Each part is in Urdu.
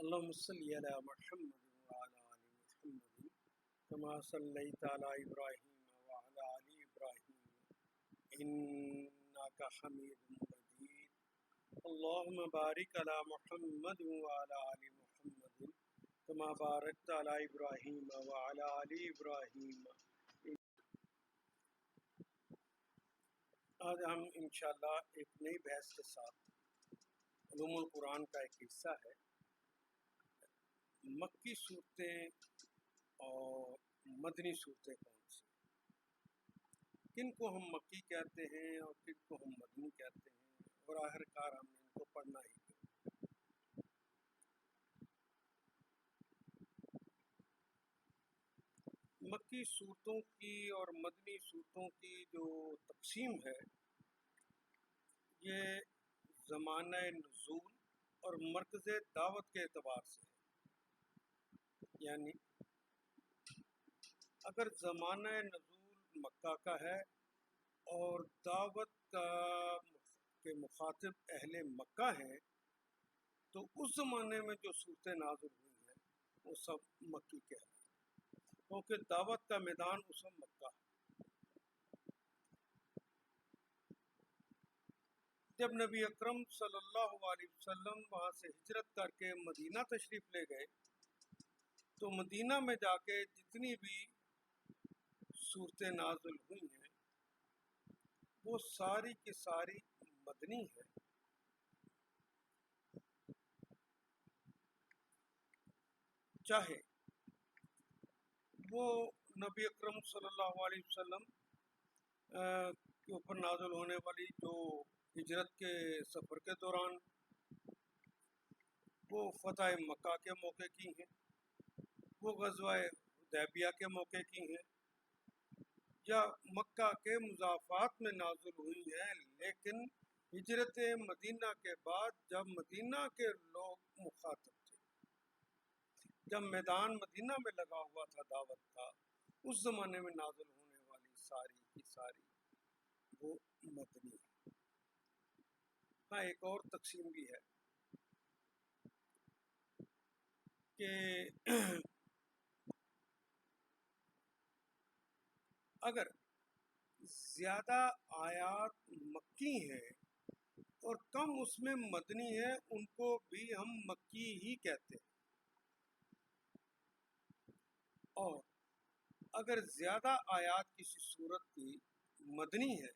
اللهم صل على محمد وعلى آل محمد كما صليت على إبراهيم وعلى آل إبراهيم إنك حميد مجيد اللهم بارك على محمد وعلى آل محمد كما باركت على إبراهيم وعلى آل إبراهيم. آج ہم انشاءاللہ ایک نئی بحث کے ساتھ علوم القرآن کا ایک حصہ ہے مکی صورتیں اور مدنی صورتیں کون سی، کن کو ہم مکی کہتے ہیں اور کن کو ہم مدنی کہتے ہیں، اور آخر کار ہم نے ان کو پڑھنا ہی کیوں۔ مکی صورتوں کی اور مدنی صورتوں کی جو تقسیم ہے یہ زمانہ نزول اور مرکز دعوت کے اعتبار سے ہے۔ یعنی اگر زمانہ نزول مکہ کا ہے اور دعوت کے مخاطب اہل مکہ ہیں تو اس زمانے میں جو صورتیں نازل ہوئی ہیں وہ سب مکی کہتے ہیں، کیونکہ دعوت کا میدان اس وقت مکہ ہے۔ جب نبی اکرم صلی اللہ علیہ وسلم وہاں سے ہجرت کر کے مدینہ تشریف لے گئے تو مدینہ میں جا کے جتنی بھی صورتیں نازل ہوئی ہیں وہ ساری کی ساری مدنی ہے۔ چاہے وہ نبی اکرم صلی اللہ علیہ وسلم کے اوپر نازل ہونے والی جو ہجرت کے سفر کے دوران وہ فتح مکہ کے موقع کی ہیں، وہ غزوہ حدیبیہ کے موقع کی ہیں، یا مکہ کے مضافات میں نازل ہوئی ہیں، لیکن ہجرت مدینہ کے بعد جب مدینہ کے لوگ مخاطب تھے، جب میدان مدینہ میں لگا ہوا تھا دعوت کا، اس زمانے میں نازل ہونے والی ساری کی ساری وہ مدنی ہے۔ ہاں ایک اور تقسیم بھی ہے کہ اگر زیادہ آیات مکی ہیں اور کم اس میں مدنی ہے ان کو بھی ہم مکی ہی کہتے ہیں، اور اگر زیادہ آیات کسی صورت کی مدنی ہے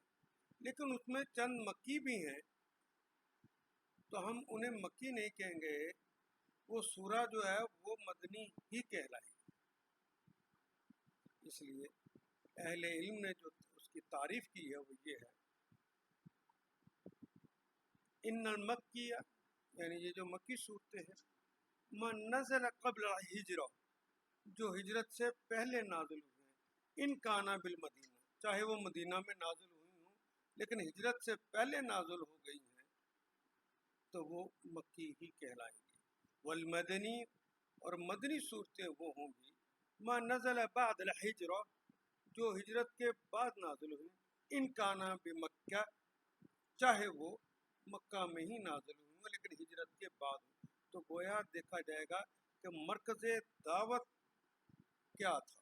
لیکن اس میں چند مکی بھی ہیں تو ہم انہیں مکی نہیں کہیں گے، وہ سورہ جو ہے وہ مدنی ہی کہلائے۔ اس لیے اہل علم نے جو اس کی تعریف کی ہے وہ یہ ہے، ان المکیہ یعنی یہ جو مکی صورتیں ہیں من نزل قبل ہجرہ جو ہجرت سے پہلے نازل ہوئے ہیں، ان کانا بالمدینہ چاہے وہ مدینہ میں نازل ہوئی ہوں لیکن ہجرت سے پہلے نازل ہو گئی ہیں تو وہ مکی ہی کہلائیں گی۔ والمدنی اور مدنی صورتیں وہ ہوں گی ما نزل بعد الہجرہ جو ہجرت کے بعد نازل ہوئی، ان کانا بمکہ چاہے وہ مکہ میں ہی نازل ہوئی ہوں لیکن ہجرت کے بعد ہوں۔ تو گویا دیکھا جائے گا کہ مرکز دعوت کیا تھا۔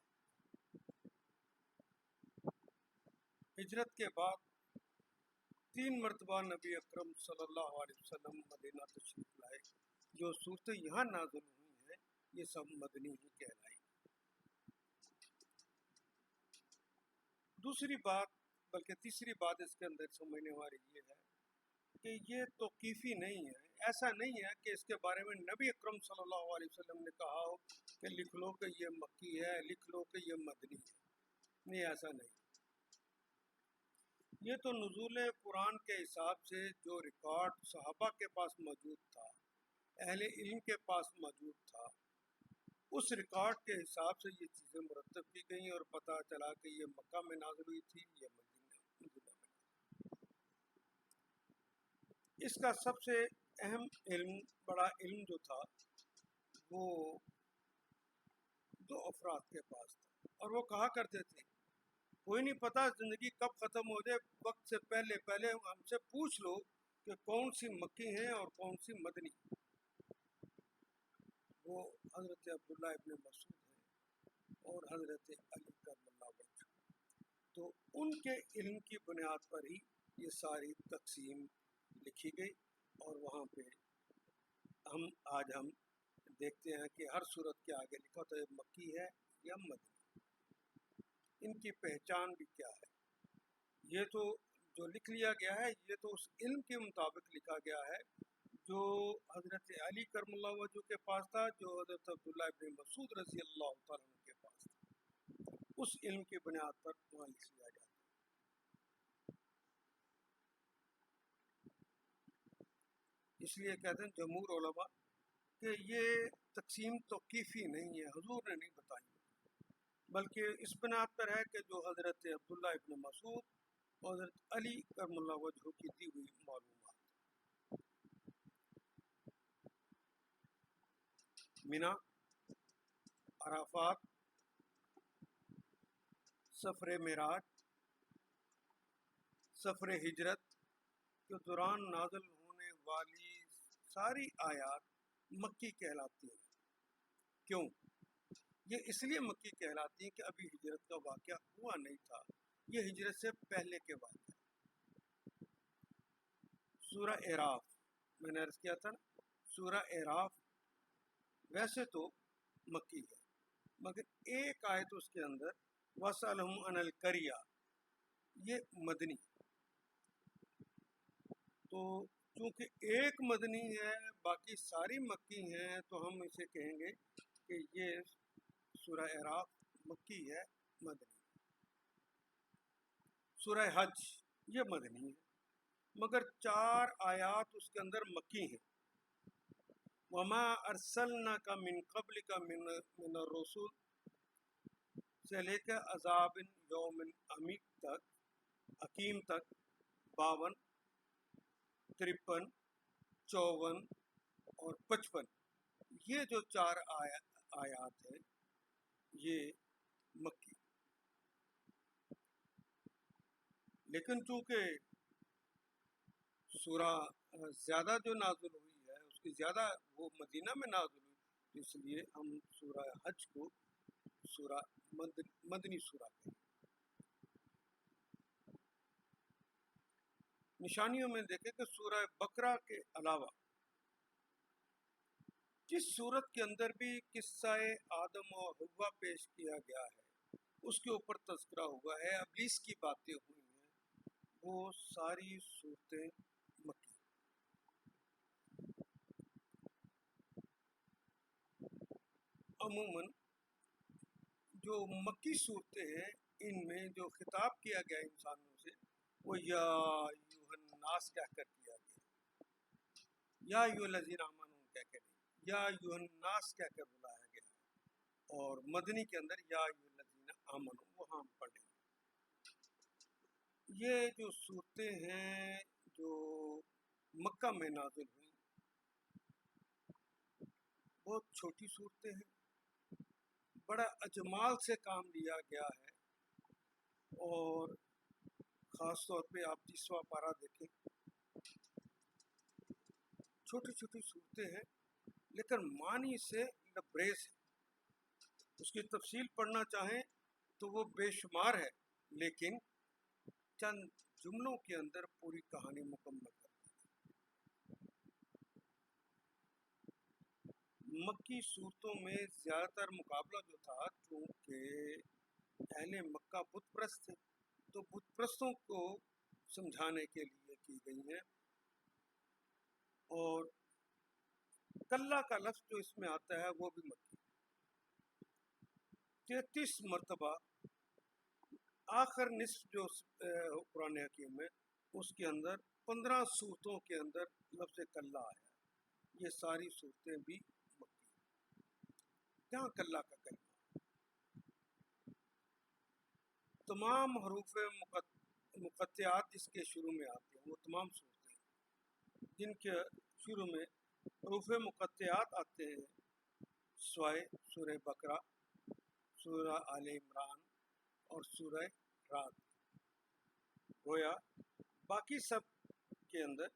ہجرت کے بعد 3 مرتبہ نبی اکرم صلی اللہ علیہ وسلم مدینہ تشریف لائے، جو صورتیں یہاں نازل ہوئی ہیں یہ سب مدنی ہی کہلائی۔ دوسری بات بلکہ تیسری بات اس کے اندر سمجھنے والی یہ ہے کہ یہ توقیفی نہیں ہے، ایسا نہیں ہے کہ اس کے بارے میں نبی اکرم صلی اللہ علیہ وسلم نے کہا ہو کہ لکھ لو کہ یہ مکی ہے، لکھ لو کہ یہ مدنی ہے، نہیں ایسا نہیں۔ یہ تو نزول قرآن کے حساب سے جو ریکارڈ صحابہ کے پاس موجود تھا، اہل علم کے پاس موجود تھا، اس ریکارڈ کے حساب سے یہ چیزیں مرتب کی گئیں اور پتہ چلا کہ یہ مکہ میں نازل ہوئی تھی، یہ مدینہ میں۔ اس کا سب سے اہم علم، بڑا علم جو تھا وہ 2 افراد کے پاس تھا، اور وہ کہا کرتے تھے کوئی نہیں پتہ زندگی کب ختم ہو جائے، وقت سے پہلے ہم سے پوچھ لو کہ کون سی مکی ہیں اور کون سی مدنی۔ حضرت عبداللہ ابن مسعود ہیں اور حضرت علی کرم اللہ وجہ، تو ان کے علم کی بنیاد پر ہی یہ ساری تقسیم لکھی گئی، اور وہاں پہ آج ہم دیکھتے ہیں کہ ہر صورت کے آگے لکھا تو یہ مکی ہے یا مدنی، ان کی پہچان بھی کیا ہے۔ یہ تو جو لکھ لیا گیا ہے یہ تو اس علم کے مطابق لکھا گیا ہے جو حضرت علی کرم اللہ وجہ کے پاس تھا، جو حضرت عبداللہ ابن مسعود رضی اللہ تعالیٰ عنہ کے پاس تھا، اس علم کی بنیاد پر وہاں لکھ لیا جاتا ہے۔ اس لیے کہتے ہیں جمہور علماء کہ یہ تقسیم توقیفی نہیں ہے، حضور نے نہیں بتائی، بلکہ اس بنیاد پر ہے کہ جو حضرت عبداللہ ابن مسعود اور حضرت علی کرم اللہ وجہ کی دی ہوئی معلومات۔ مینا، عرفات، سفر معراج، سفر ہجرت کے دوران نازل ہونے والی ساری آیات مکی کہلاتی ہیں۔ کیوں؟ یہ اس لیے مکی کہلاتی ہیں کہ ابھی ہجرت کا واقعہ ہوا نہیں تھا، یہ ہجرت سے پہلے کے واقعہ۔ سورہ اعراف میں نے عرض کیا تھا نا، سورہ اعراف ویسے تو مکی ہے، مگر ایک آیت اس کے اندر وَاسْأَلْهُمْ عَنِ الْقَرْيَةِ یہ مدنی، تو چونکہ ایک مدنی ہے باقی ساری مکی ہیں تو ہم اسے کہیں گے کہ یہ سورہ اعراف مکی ہے، مدنی۔ سورہ حج یہ مدنی ہے، مگر 4 آیات اس کے اندر مکی ہیں۔ وَمَا أَرْسَلْنَاكَ مِن قَبْلِكَ مِنَ الرُّسُلِ سے لے کر عذاب یوم حکیم تک 52، 53، 54 اور 55، یہ جو 4 آیات ہیں یہ مکی۔ لیکن چونکہ سورہ زیادہ جو نازل ہوئی ہے اس کی زیادہ وہ مدینہ میں نازل ہوئی، تو اس لیے ہم سورہ حج کو سورہ مدنی سورہ کہیں۔ نشانیوں میں دیکھیں کہ سورہ بقرہ کے علاوہ جس صورت کے اندر بھی قصہ آدم و حوا پیش کیا گیا ہے اس کے اوپر تذکرہ ہوا ہے، ابلیس کی باتیں ہوئی ہیں، وہ ساری صورتیں مکی۔ عموماً جو مکی صورتیں ہیں ان میں جو خطاب کیا گیا انسانوں سے وہ یا ایھا الناس کہہ کر کیا گیا، یا ایھا الذین آمنوا کہہ کر نہیں، یا ایھا الناس کہہ کر بلایا گیا، اور مدنی کے اندر یا ایھا الذین آمنوا وہاں ہم پڑھیں۔ یہ جو صورتیں ہیں جو مکہ میں نازل ہوئی بہت چھوٹی صورتیں ہیں، بڑا اجمال سے کام لیا گیا ہے، اور خاص طور پہ آپ 30واں پارہ دیکھیں، چھوٹی چھوٹی صورتیں ہیں لیکن معنی سے لبریز ہے۔ اس کی تفصیل پڑھنا چاہیں تو وہ بے شمار ہے، لیکن چند جملوں کے اندر پوری کہانی مکمل کر دی۔ مکی صورتوں میں زیادہ تر مقابلہ جو تھا، چونکہ اہل مکہ بت پرست تھے تو بت پرستوں کو سمجھانے کے لیے کی گئی ہیں، اور کلّہ کا لفظ جو اس میں آتا ہے وہ بھی مکی۔ 33 مرتبہ آخر نصف جو قرآن حکیم میں اس کے اندر 15 صورتوں کے اندر لفظ کلّہ آیا، یہ ساری صورتیں بھی مکی۔ یہاں کلّہ کا کلمہ، تمام حروف مقطعات جس کے شروع میں آتے ہیں وہ تمام صورتیں جن کے شروع میں حروف مقطعات آتے ہیں سوائے سورہ بقرہ، سورہ آل عمران اور سورہ رعد، گویا باقی سب کے اندر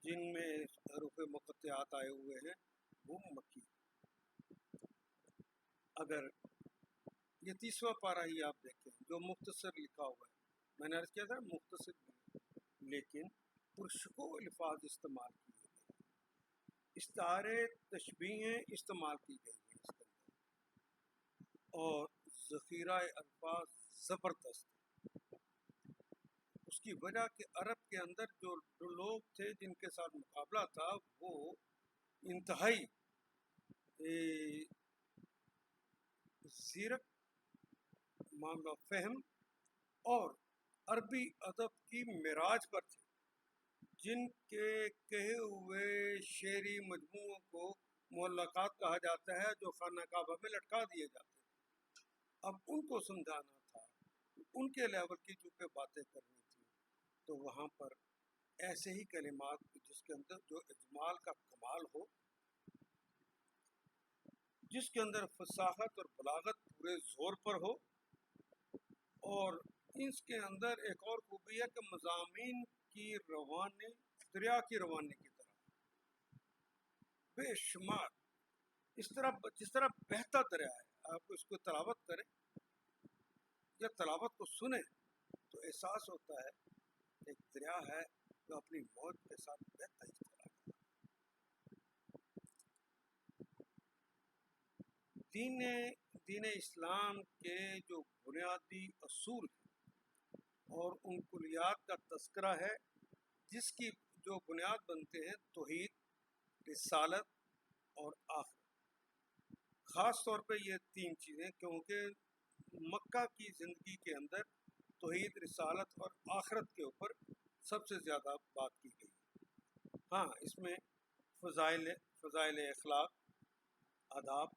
جن میں حروف مقطعات آئے ہوئے ہیں وہ مکی۔ اگر یہ 30واں پارہ ہی آپ دیکھیں جو مختصر لکھا ہوا ہے، میں نے عرض کیا تھا مختصر بھی، لیکن پرشکو الفاظ استعمال کیے گئے، استعارے تشبیہیں استعمال کی گئی ہیں اس کے اندر، اور ذخیرہ الفاظ زبردست ہے۔ اس کی وجہ کہ عرب کے اندر جو لوگ تھے جن کے ساتھ مقابلہ تھا وہ انتہائی زیرک، معاملہ فہم اور عربی ادب کی معراج پر تھے، جن کے کہے ہوئے شعری مجموعوں کو معلقات کہا جاتا ہے جو خانہ کعبہ میں لٹکا دیے جاتے ہیں۔ اب ان کو سمجھانا تھا، ان کے لیول کی چونکہ باتیں کرنی تھی، تو وہاں پر ایسے ہی کلمات جس کے اندر جو اجمال کا کمال ہو، جس کے اندر فصاحت اور بلاغت پورے زور پر ہو، اور اس کے اندر ایک اور خوبی ہے کہ مضامین کی روانی دریا کی روانی کی طرح بے شمار، جس طرح بہتا دریا ہے، آپ اس کو تلاوت کریں یا تلاوت کو سنیں تو احساس ہوتا ہے کہ ایک دریا ہے جو اپنی موج کے ساتھ بہتا اس طرح۔ دین اسلام کے جو بنیادی اصول ہیں اور ان کلیات کا تذکرہ ہے، جس کی جو بنیاد بنتے ہیں توحید، رسالت اور آخرت۔ خاص طور پہ یہ تین چیزیں، کیونکہ مکہ کی زندگی کے اندر توحید، رسالت اور آخرت کے اوپر سب سے زیادہ بات کی گئی۔ ہاں، اس میں فضائل اخلاق، آداب،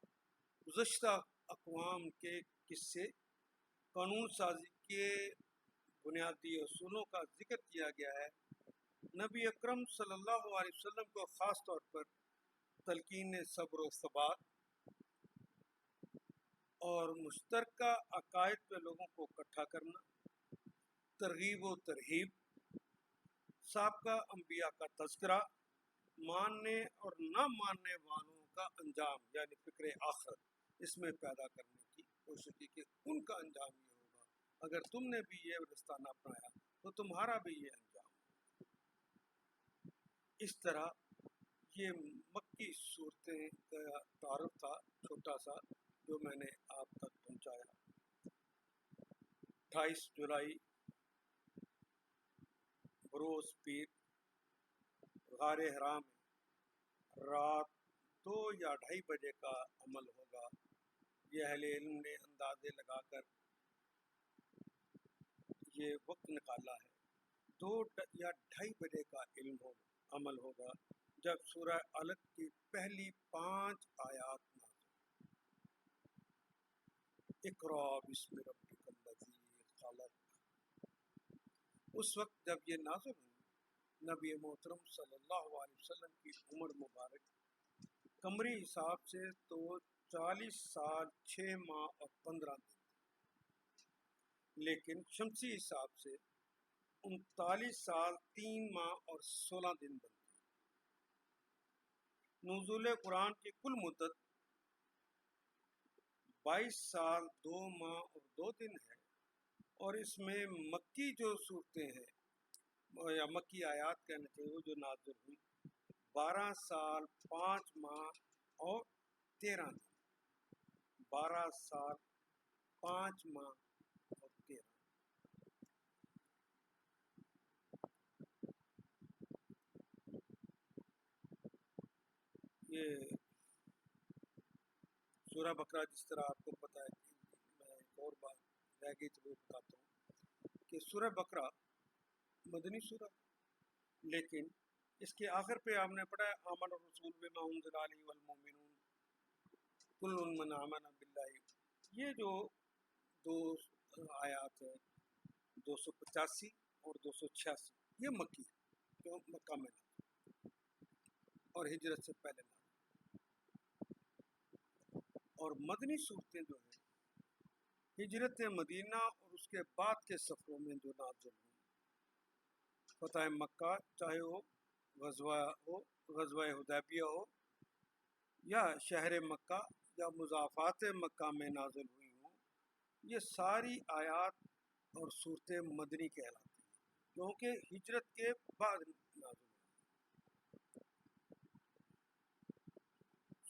گزشتہ اقوام کے قصے، قانون سازی کے بنیادی اصولوں کا ذکر کیا گیا ہے۔ نبی اکرم صلی اللہ علیہ وسلم کو خاص طور پر تلقین صبر و ثبات اور مشترکہ عقائد پہ لوگوں کو اکٹھا کرنا، ترغیب و ترہیب، سابقہ انبیاء کا تذکرہ، ماننے اور نہ ماننے والوں کا انجام یعنی فکر آخرت اس میں پیدا کرنے کی کوشش کی کہ ان کا انجام یہ ہوگا، اگر تم نے بھی یہ رستہ نہ اپنایا تو تمہارا بھی یہ انجام ہوگا۔ اس طرح یہ مکی صورتیں کا تعارف تھا چھوٹا سا جو میں نے آپ تک پہنچایا۔ 28 جولائی بروز پیر، غار حرا میں رات 2 یا 2:30 بجے کا عمل ہوگا۔ یہ اہل علم نے اندازے لگا کر یہ وقت نکالا ہے، 2 یا 2:30 بجے کا عمل ہوگا جب سورہ علق کی پہلی 5 آیات نازل، اقرا بسم ربک الذی خلق۔ اس وقت جب یہ نازل ہوئی، نبی محترم صلی اللہ علیہ وسلم کی عمر مبارک قمری حساب سے تو 40 سال 6 ماہ اور 15 دن، لیکن شمسی حساب سے 39 سال 3 ماہ اور 16 دن بنتی ہے۔ نزول قرآن کی کل مدت 22 سال 2 ماہ اور 2 دن ہے، اور اس میں مکی جو صورتیں ہیں یا مکی آیات کہنا چاہیے وہ جو نازل ہوئی 12 سال 5 ماہ اور 13 دن، 12 سال 5 ماہ اور 13۔ یہ سورہ بقرہ جس طرح آپ کو پتہ ہے کہ میں ایک اور بات رہ گئی تو وہ بتاتا ہوں کہ سورہ بقرہ مدنی سورہ، لیکن اس کے آخر پہ آپ نے پڑھا ہے آمن الرسول بما انزل الیہ والمؤمنون کل من آمن باللہ۔ یہ جو 2 آیات ہیں 285 اور 286 یہ مکی ہے، جو مکہ میں اور ہجرت سے پہلے نازل، اور مدنی صورتیں جو ہیں ہجرت مدینہ اور اس کے بعد کے سفروں میں جو نازل ہوئی، فتح مکہ چاہے وہ غزوہ حدیبیہ ہو یا شہر مکہ یا مضافات مکہ میں نازل ہوئی ہوں، یہ ساری آیات اور صورتیں مدنی کہلاتی ہیں کیونکہ ہجرت کے بعد نازل ہوئی۔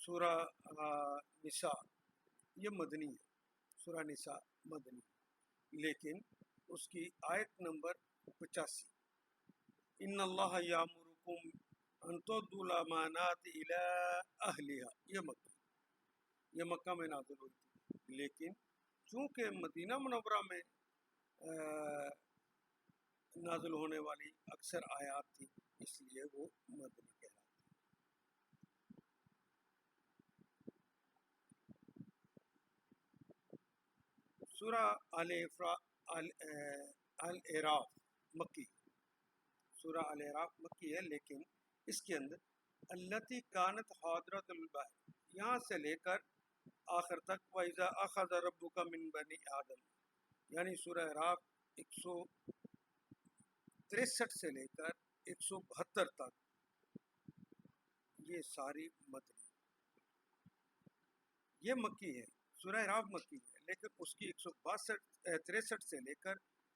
سورہ نساء یہ مدنی ہے، سورہ نساء مدنی، لیکن اس کی آیت نمبر 85، ان اللہ یامرکم ان تؤدوا الامانات الی اہلھا، یہ مکہ میں نازل ہوئی تھی، لیکن چونکہ مدینہ منورہ میں نازل ہونے والی اکثر آیات تھی اس لیے وہ مدنی کہلاتی۔ سورہ الاعراف مکی، سورہ الاعراف مکی ہے، لیکن اس کے اندر التی کانت حاضرۃ البحر یہاں سے لے کر آخر تک وَإِذَا أَخَذَ رَبُّكَ مِن بَنِي آدم، یعنی سورہ اعراف 163 سے لے کر 172 تک، یہ ساری مدنی، یہ مکی ہے، سورہ اعراف مکی ہے، لیکن اس کی 163 سے لے کر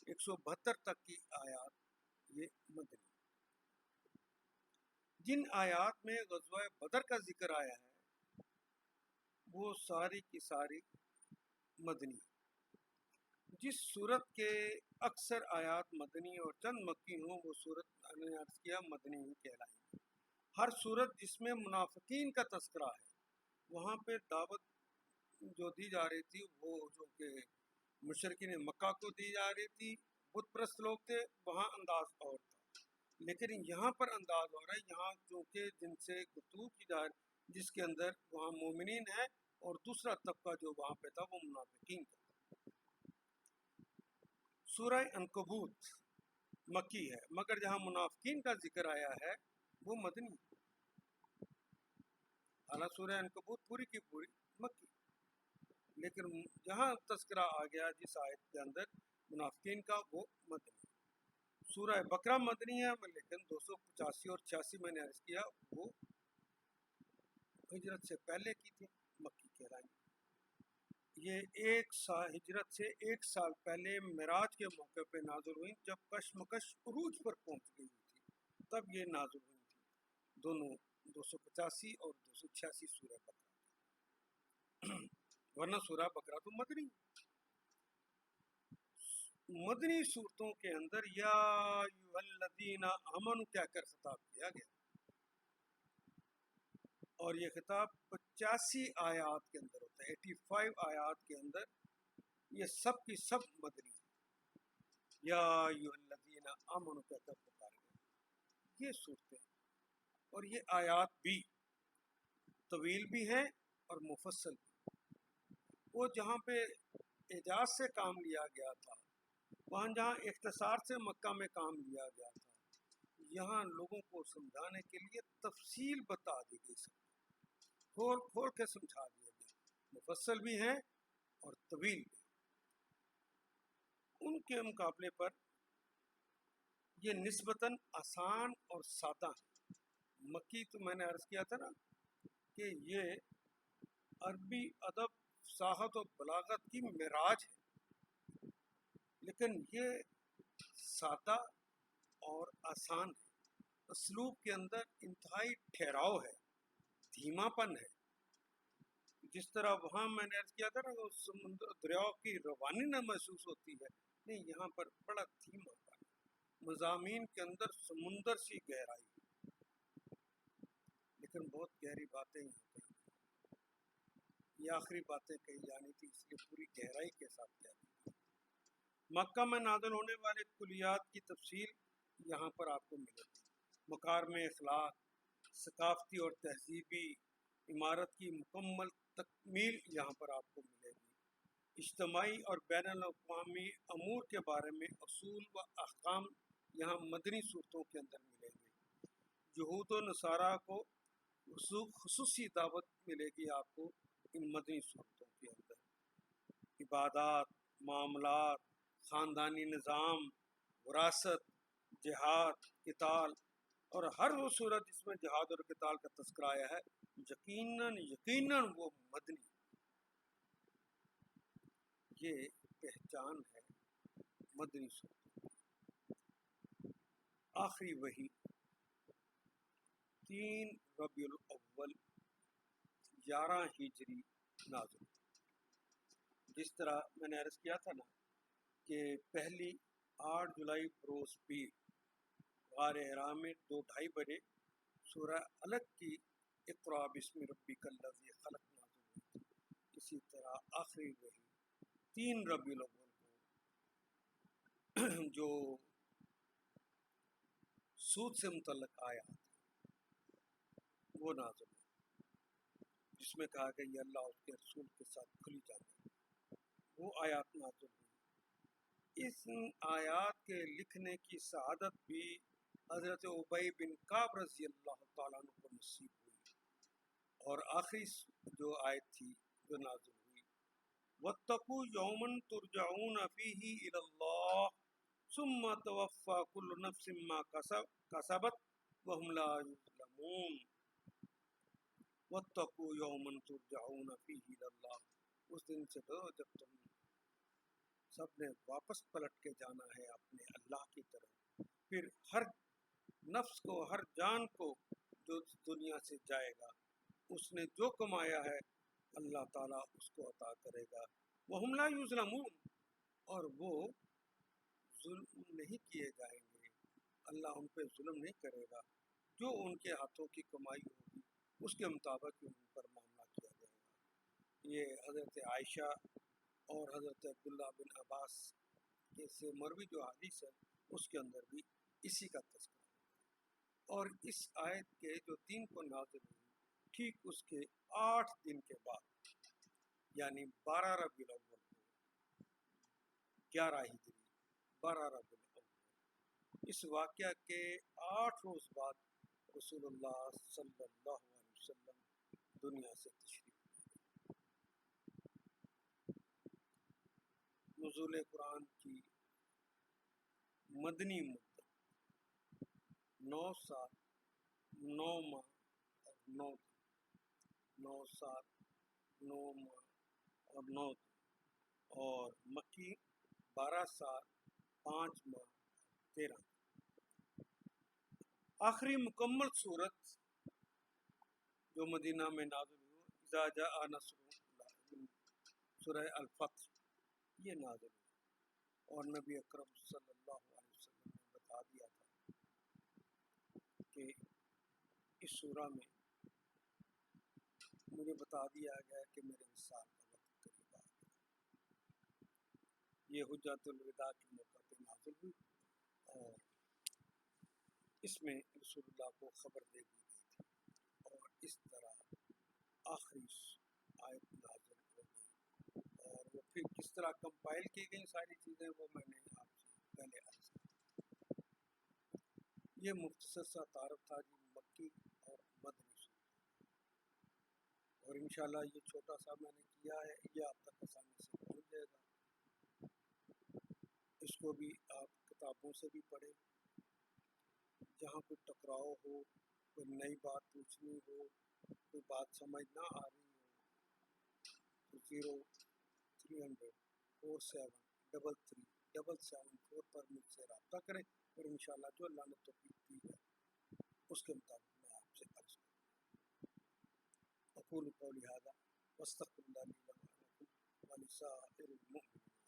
172 تک کی آیات یہ مدنی۔ جن آیات میں غزوہ بدر کا ذکر آیا ہے وہ ساری کی ساری مدنی۔ جس صورت کے اکثر آیات مدنی اور چند مکی ہوں وہ صورت نے عرض کیا مدنی ہی کہلائیں گی۔ ہر صورت جس میں منافقین کا تذکرہ ہے وہاں پہ دعوت جو دی جا رہی تھی وہ جو کہ مشرکین مکہ کو دی جا رہی تھی، بت پرست لوگ تھے، وہاں انداز اور تھا، لیکن یہاں پر انداز ہو رہا ہے یہاں چونکہ جن سے گفتگو کی جا رہی جس کے اندر وہاں مومنین ہے اور دوسرا طبقہ جو وہاں پہ تھا وہ منافقین کا تھا۔ سورہ عنکبوت مکی ہے، مگر جہاں منافقین کا ذکر آیا ہے وہ مدنی، حالانکہ سورہ عنکبوت پوری کی پوری مکی، لیکن جہاں تذکرہ آ گیا جس آیت کے اندر منافقین کا وہ مدنی۔ سورہ بقرہ مدنی ہے، لیکن 285 اور 86 میں نے عرض کیا وہ ہجرت سے پہلے کی تھی، مکی کہلائیں گے۔ یہ ہجرت سے ایک سال پہلے معراج کے موقع پہ نازل ہوئی، جب کشمکش عروج پر پہنچ گئی تھی تب یہ نازل ہوئی تھی، دونوں 285 اور 286 سورہ بقرہ، ورنہ سورہ بقرہ تو مدنی۔ مدنی صورتوں کے اندر یا ایھا الذین آمنوا کہہ کر خطاب کیا گیا، اور یہ خطاب 85 آیات کے اندر ہوتا ہے، 85 آیات کے اندر یہ سب کی سب مدنی ہے، یا ایھا الذین آمنوا کہہ کر پکارے گئے یہ صورتیں، اور یہ آیات بھی طویل بھی ہیں اور مفصل بھی۔ وہ جہاں پہ اعجاز سے کام لیا گیا تھا، وہاں جہاں اختصار سے مکہ میں کام لیا گیا تھا، یہاں لوگوں کو سمجھانے کے لیے تفصیل بتا دی گئی، سب کھول کھول کے سمجھا دیا گیا، مفصل بھی ہیں اور طویل بھی۔ ان کے مقابلے پر یہ نسبتاً آسان اور سادہ ہے۔ مکی تو میں نے عرض کیا تھا نا کہ یہ عربی ادب فصاحت و بلاغت کی معراج ہے، لیکن یہ سادہ اور آسان ہے، اسلوب کے اندر انتہائی ٹھہراؤ ہے، دھیما پن ہے۔ جس طرح وہاں میں نے عرض کیا تھا نا وہ سمندر دریاؤ کی روانی نہ محسوس ہوتی ہے، نہیں یہاں پر بڑا دھیما پن ہے، مضامین کے اندر سمندر سی گہرائی، لیکن بہت گہری باتیں یہاں کہی گئی، یہ آخری باتیں کہی جانی تھی اس لیے پوری گہرائی کے ساتھ کہہ دی۔ مکہ میں نازل ہونے والے کلیات کی تفصیل یہاں پر آپ کو ملے گی، مکارم اخلاق، ثقافتی اور تہذیبی عمارت کی مکمل تکمیل یہاں پر آپ کو ملے گی، اجتماعی اور بین الاقوامی امور کے بارے میں اصول و احکام یہاں مدنی صورتوں کے اندر ملیں گے، یہود و نصارہ کو خصوصی دعوت ملے گی آپ کو ان مدنی صورتوں کے اندر، عبادات، معاملات، خاندانی نظام، وراثت، جہاد، قتال، اور ہر وہ صورت جس میں جہاد اور قتال کا تذکرہ آیا ہے یقیناً وہ مدنی یہ پہچان ہے مدنی صورتوں کی۔ آخری وحی 3 ربیع الاول 11 ہجری نازل۔ جس طرح میں نے عرض کیا تھا نا کہ پہلی 8 جولائی بروز پیر غار حرا میں 2:30 بجے سورہ علق کی اقرا بسم ربک الذی خلق نازل ہوئی تھی۔ اسی طرح آخری وحی 3 ربیع الاول کو جو سود سے متعلق آیات وہ نازل ہوئی، جس میں کہا کہ یہ اللہ اس کے رسول کے ساتھ کھلی جاتی ہے، وہ آیات نازل ہوئی۔ اس آیات کے لکھنے کی سعادت بھی حضرت ابی بن کعب رضی اللہ تعالیٰ عنہ کو نصیب ہوئی۔ اور آخری جو آیت تھی جو نازل ہوئی، وَاتَّقُوا يَوْمًا تُرْجَعُونَ فِيهِ إِلَى اللَّهِ ثُمَّ تُوَفَّى كُلُّ نَفْسٍ مَّا كَسَبَتْ وَهُمْ لَا يُظْلَمُونَ۔ وَاتَّقُوا يَوْمًا تُرْجَعُونَ فِيهِ إِلَى اللَّهِ، اس دن سے ڈرو جب تم سب نے واپس پلٹ کے جانا ہے اپنے اللہ کی طرف۔ پھر ہر نفس کو، ہر جان کو جو دنیا سے جائے گا، اس نے جو کمایا ہے اللہ تعالیٰ اس کو عطا کرے گا۔ وَهُمْ لَا يُظْلَمُونَ، اور وہ ظلم نہیں کیے جائیں گے، اللہ ان پہ ظلم نہیں کرے گا۔ جو ان کے ہاتھوں کی کمائی ہوگی اس کے مطابق ان پر معاملہ کیا جائے گا۔ یہ حضرت عائشہ اور حضرت عبداللہ بن عباس کے سے مروی جو حدیث ہے اس کے اندر بھی اسی کا تذکرہ ہے۔ اور اس آیت کے جو 3 کو نازل ہوئی، ٹھیک اس کے 8 دن کے بعد یعنی 12 ربیع الاول کو 11 ہجری 12 ربیع الاول، اس واقعہ کے 8 روز بعد رسول اللہ صلی اللہ علیہ وسلم دنیا سے تشریف لے گئے۔ نزول قرآن کی مدنی مدت 9 سال 9 ماہ اور 9 دن، 9 سال 9 ماہ اور 9 دن، اور مکی 12 سال 5 ماہ 13 دن۔ آخری مکمل صورت جو مدینہ میں نازل ہوئی، اذا جاء نصر اللہ، سورہ الفتح، یہ نازل ہوئی۔ اور نبی اکرم صلی اللہ علیہ وسلم نے بتا دیا تھا کہ اس سورہ میں مجھے بتا دیا گیا کہ میرے وصال کا وقت قریب آ گیا۔ یہ حجۃ الوداع کے موقع پہ نازل ہوئی، اور اس میں رسول اللہ کو خبر دے دی گئی تھی، اور اس طرح آخری آیت نازل ہو گئی۔ اور وہ پھر کس طرح کمپائل کی گئی ساری چیزیں وہ میں نے آپ سے پہلے عرض کی۔ یہ مختصر سا تعارف تھا جی مکی اور مدنی صورت، اور انشاءاللہ یہ چھوٹا سا میں نے کیا ہے، یہ آپ تک آسانی سے پہنچ جائے گا۔ اس کو بھی آپ کتابوں سے بھی پڑھیں، جہاں کوئی ٹکراؤ ہو، کوئی نئی بات پوچھنی ہو، کوئی بات سمجھ نہ آ رہی ہو، تو 0300 47 33 774 پر مجھ سے رابطہ کریں، اور انشاءاللہ جو اللہ نے توفیق دی ہے اس کے مطابق میں آپ سے عرض کروں۔ اقول قولی ھذا واستغفر اللہ لی ولکم ولسائر المؤمنین۔